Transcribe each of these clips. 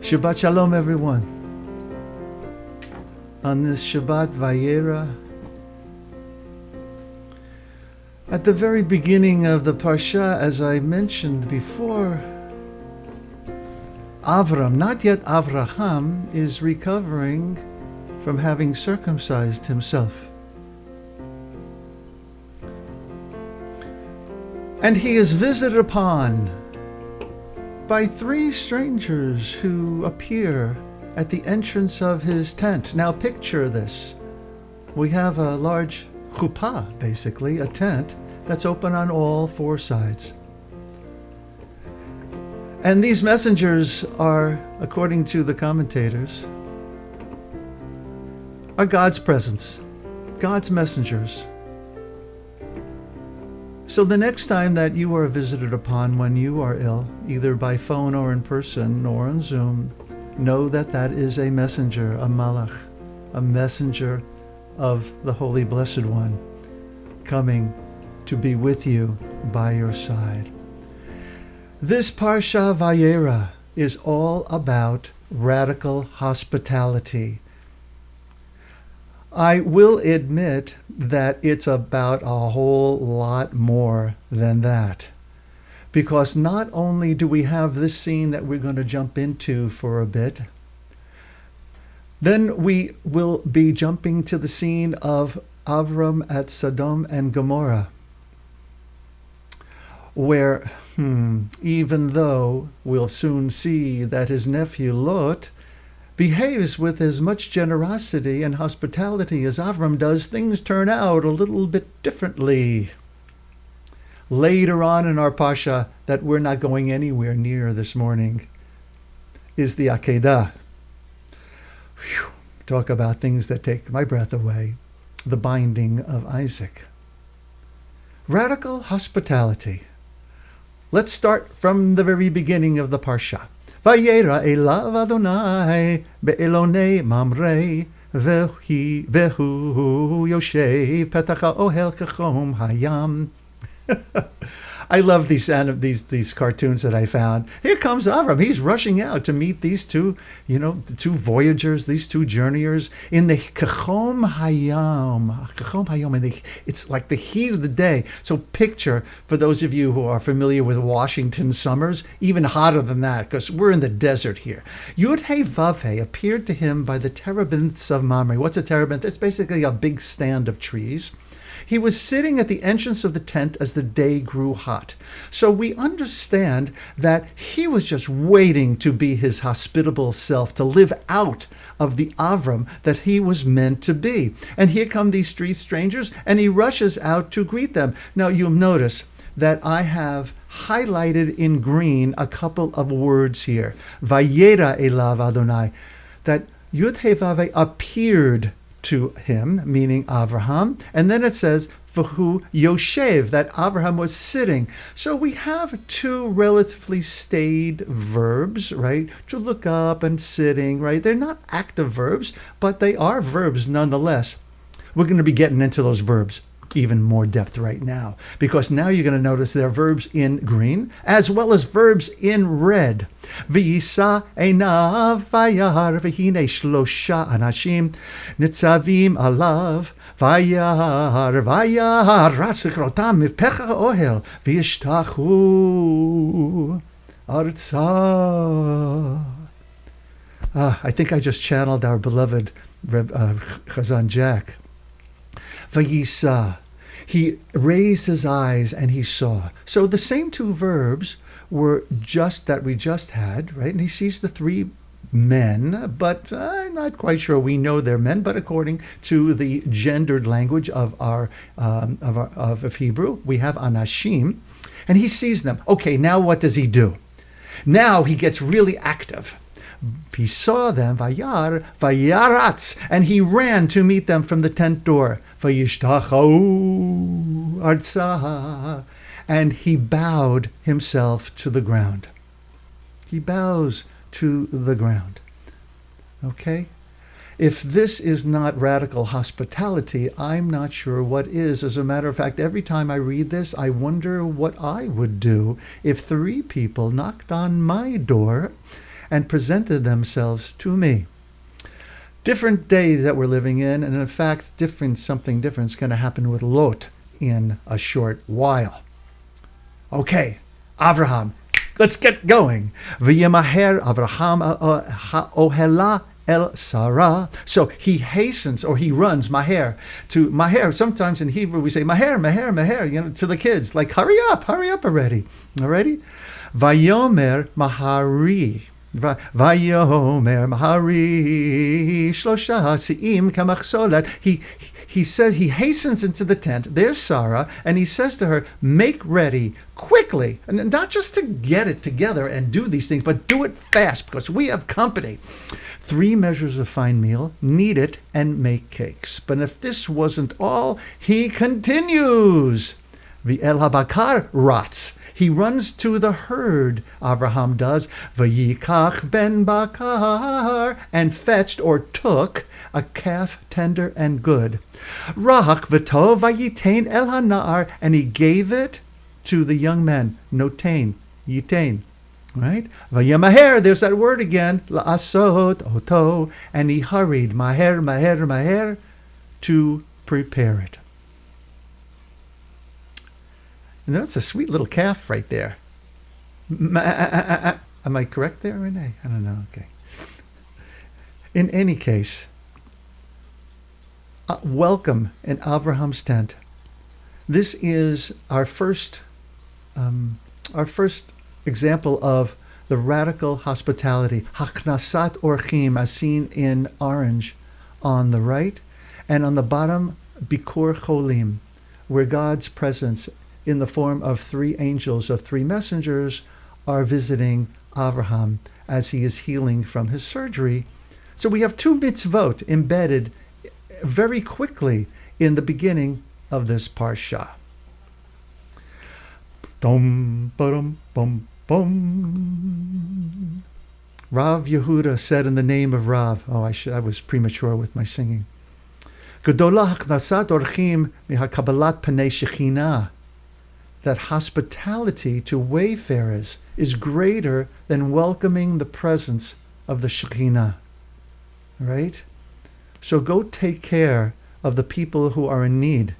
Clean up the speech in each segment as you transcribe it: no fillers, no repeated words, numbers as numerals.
Shabbat Shalom, everyone. On this Shabbat Vayera, at the very beginning of the Parsha, as I mentioned before, Avram, not yet Avraham, is recovering from having circumcised himself. And he is visited upon by three strangers who appear at the entrance of his tent. Now picture this. We have a large chuppah, basically, a tent that's open on all four sides. And these messengers are, according to the commentators, are God's presence, God's messengers. So the next time that you are visited upon when you are ill, either by phone or in person or on Zoom, know that that is a messenger, a malach, a messenger of the Holy Blessed One, coming to be with you by your side. This Parsha Vayera is all about radical hospitality. I will admit that it's about a whole lot more than that. Because not only do we have this scene that we're going to jump into for a bit, then we will be jumping to the scene of Avram at Sodom and Gomorrah, where, even though we'll soon see that his nephew Lot behaves with as much generosity and hospitality as Avram does, things turn out a little bit differently. Later on in our Parsha, that we're not going anywhere near this morning, is the Akedah. Talk about things that take my breath away. The binding of Isaac. Radical hospitality. Let's start from the very beginning of the Parsha. Vayera elav Adonai be'elonei mamrei vehu yoshev petach ha'ohel kechom hayam. I love these cartoons that I found. Here comes Avram. He's rushing out to meet these two, the two voyagers, these two journeyers in the Kechom Hayam. Kechom Hayam, and it's like the heat of the day. So picture, for those of you who are familiar with Washington summers, even hotter than that, because we're in the desert here. Yud He Vav He appeared to him by the terebinths of Mamre. What's a terebinth? It's basically a big stand of trees. He was sitting at the entrance of the tent as the day grew hot. So we understand that he was just waiting to be his hospitable self, to live out of the Avram that he was meant to be. And here come these three strangers, and he rushes out to greet them. Now you'll notice that I have highlighted in green a couple of words here. Vayera elav Adonai, that Yud He Vav He appeared to him, meaning Avraham, and then it says Vahu Yoshev, that Avraham was sitting. So we have two relatively staid verbs, right? To look up and sitting, right? They're not active verbs, but they are verbs nonetheless. We're going to be getting into those verbs even more depth right now, because now you're going to notice there are verbs in green as well as verbs in red. V'yisa einav vayar v'hine shlosha anashim nitzavim alav vayar ratzikrotam mivpecha ohel v'yishtachu arza. I think I just channeled our beloved Chazan Jack. Vayisa. He raised his eyes and he saw. So the same two verbs were we just had, right? And he sees the three men, but I'm not quite sure we know they're men, but according to the gendered language of of Hebrew, we have anashim, and he sees them. Okay, now what does he do? Now he gets really active. He saw them, vayaratz, and he ran to meet them from the tent door. Vayishtachu arza, and he bowed himself to the ground. He bows to the ground. Okay? If this is not radical hospitality, I'm not sure what is. As a matter of fact, every time I read this, I wonder what I would do if three people knocked on my door and presented themselves to me. Different day that we're living in, and in fact, something different is going to happen with Lot in a short while. Okay, Avraham, let's get going. V'yemaher Avraham ohela el Sarah. So he hastens, or he runs, maher, to maher. Sometimes in Hebrew we say maher, maher, maher, to the kids, like hurry up already. Already? Vayomer mahari. Vayomer mahari shlosha si'im kamachsolat. He says, he hastens into the tent. There's Sarah, and he says to her, make ready quickly, and not just to get it together and do these things, but do it fast, because we have company. 3 measures of fine meal, knead it, and make cakes. But if this wasn't all, he continues. V'el habakar rats. He runs to the herd, Avraham does. V'yikach ben bakar, and fetched or took a calf tender and good. Rach v'tov v'yitain el hanar, and he gave it to the young men. Notain, yitain. Right? Vayemaher, there's that word again. La'asot oto, and he hurried, maher, maher, maher, to prepare it. And that's a sweet little calf right there. Am I correct there, Renee? I don't know. Okay. In any case, welcome in Avraham's tent. This is our first example of the radical hospitality, haknasat orchim, as seen in orange on the right, and on the bottom, bikur cholim, where God's presence in the form of 3 angels, of 3 messengers, are visiting Avraham as he is healing from his surgery. So we have 2 mitzvot embedded very quickly in the beginning of this parsha. Dum, ba-dum, bum, bum. Rav Yehuda said in the name of Rav, I was premature with my singing. Gedolah haknasat orchim mihakabalat panei shechinah. That hospitality to wayfarers is greater than welcoming the presence of the Shekhinah. Right? So go take care of the people who are in need,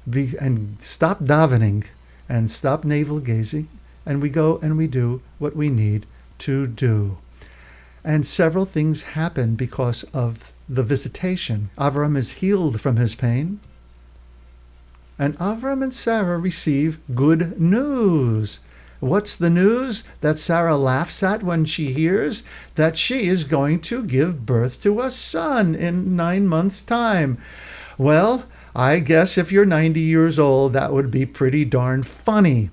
and stop davening and stop navel gazing, and we go and we do what we need to do. And several things happen because of the visitation. Avram is healed from his pain, and Avram and Sarah receive good news. What's the news that Sarah laughs at when she hears? That she is going to give birth to a son in 9 months' time. Well, I guess if you're 90 years old, that would be pretty darn funny.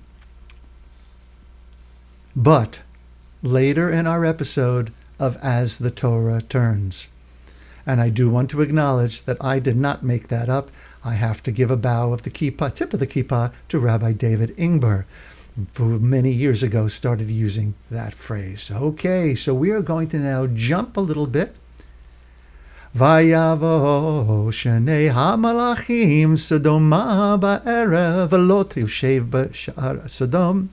But later in our episode of As the Torah Turns, and I do want to acknowledge that I did not make that up. I have to give a bow of the kippah, tip of the kippah, to Rabbi David Ingber, who many years ago started using that phrase. Okay, so we are going to now jump a little bit. Vayavo shnei hamalachim Sodoma ba'erev Lot yoshev b'sha'ar Sodom.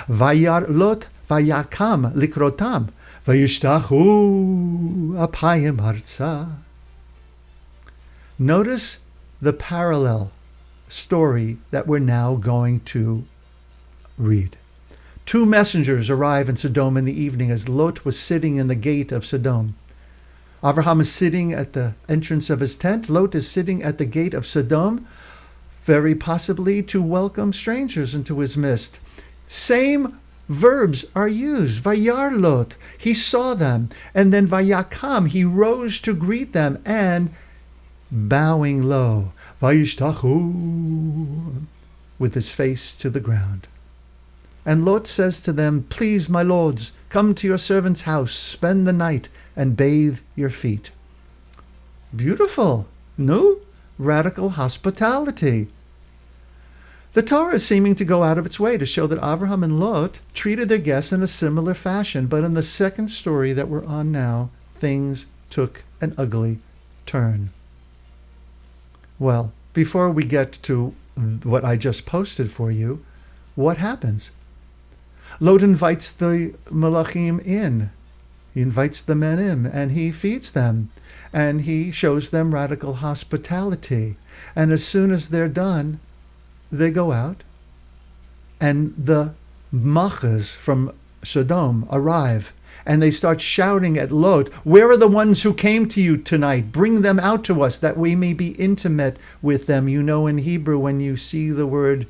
Vayar Lot vayakam likrotam vayishtachu apayim arza. Notice the parallel story that we're now going to read. 2 messengers arrive in Sodom in the evening as Lot was sitting in the gate of Sodom. Avraham is sitting at the entrance of his tent. Lot is sitting at the gate of Sodom, very possibly to welcome strangers into his midst. Same verbs are used. Vayar Lot, he saw them. And then vayakam, he rose to greet them, and bowing low, vayishtachu, with his face to the ground. And Lot says to them, please, my lords, come to your servant's house, spend the night, and bathe your feet. Beautiful, no? Radical hospitality. The Torah is seeming to go out of its way to show that Avraham and Lot treated their guests in a similar fashion, but in the second story that we're on now, things took an ugly turn. Well, before we get to what I just posted for you, what happens? Lot invites the Malachim in He invites the men in and he feeds them. And he shows them radical hospitality. And as soon as they're done, they go out. And the machas from Sodom arrive. And they start shouting at Lot, "Where are the ones who came to you tonight? Bring them out to us that we may be intimate with them." You know, in Hebrew, when you see the word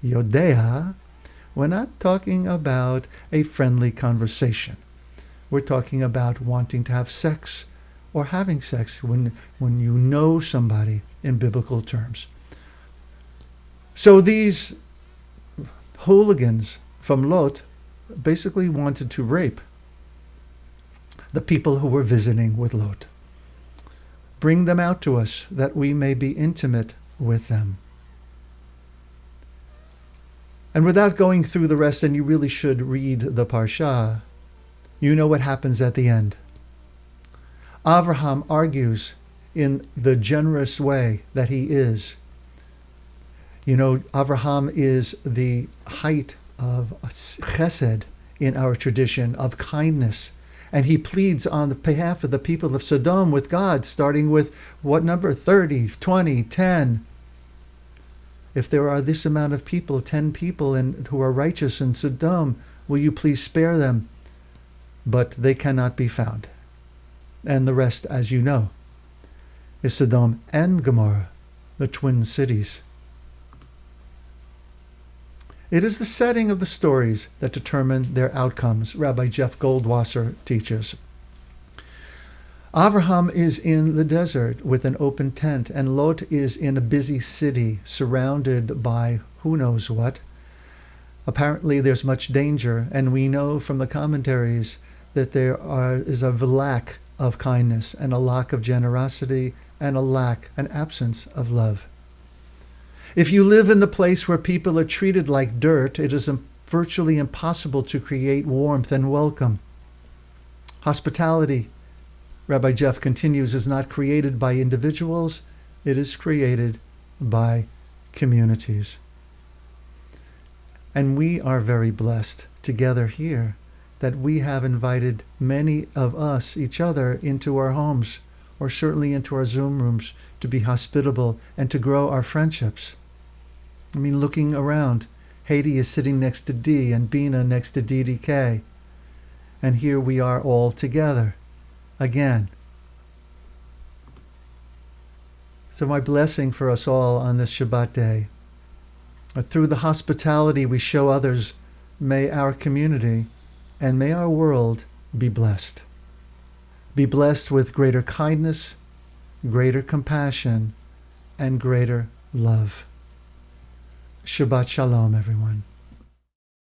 Yodea, we're not talking about a friendly conversation. We're talking about wanting to have sex or having sex when you know somebody in biblical terms. So these hooligans from Lot basically wanted to rape the people who were visiting with Lot. Bring them out to us that we may be intimate with them. And without going through the rest, and you really should read the Parsha, you know what happens at the end. Avraham argues in the generous way that he is. You know, Avraham is the height of chesed in our tradition, of kindness. And he pleads on behalf of the people of Sodom with God, starting with what number? 30, 20, 10. If there are this amount of people, 10 people who are righteous in Sodom, will you please spare them? But they cannot be found. And the rest, as you know, is Sodom and Gomorrah, the twin cities. It is the setting of the stories that determine their outcomes, Rabbi Jeff Goldwasser teaches. Avraham is in the desert with an open tent, and Lot is in a busy city surrounded by who knows what. Apparently there's much danger, and we know from the commentaries that there is a lack of kindness and a lack of generosity and an absence of love. If you live in the place where people are treated like dirt, it is virtually impossible to create warmth and welcome. Hospitality, Rabbi Jeff continues, is not created by individuals, it is created by communities. And we are very blessed together here that we have invited many of us, each other, into our homes, or certainly into our Zoom rooms, to be hospitable and to grow our friendships. I mean, looking around, Haiti is sitting next to D and Bina next to DDK. And here we are all together again. So my blessing for us all on this Shabbat day. Through the hospitality we show others, may our community and may our world be blessed. Be blessed with greater kindness, greater compassion, and greater love. Shabbat Shalom, everyone.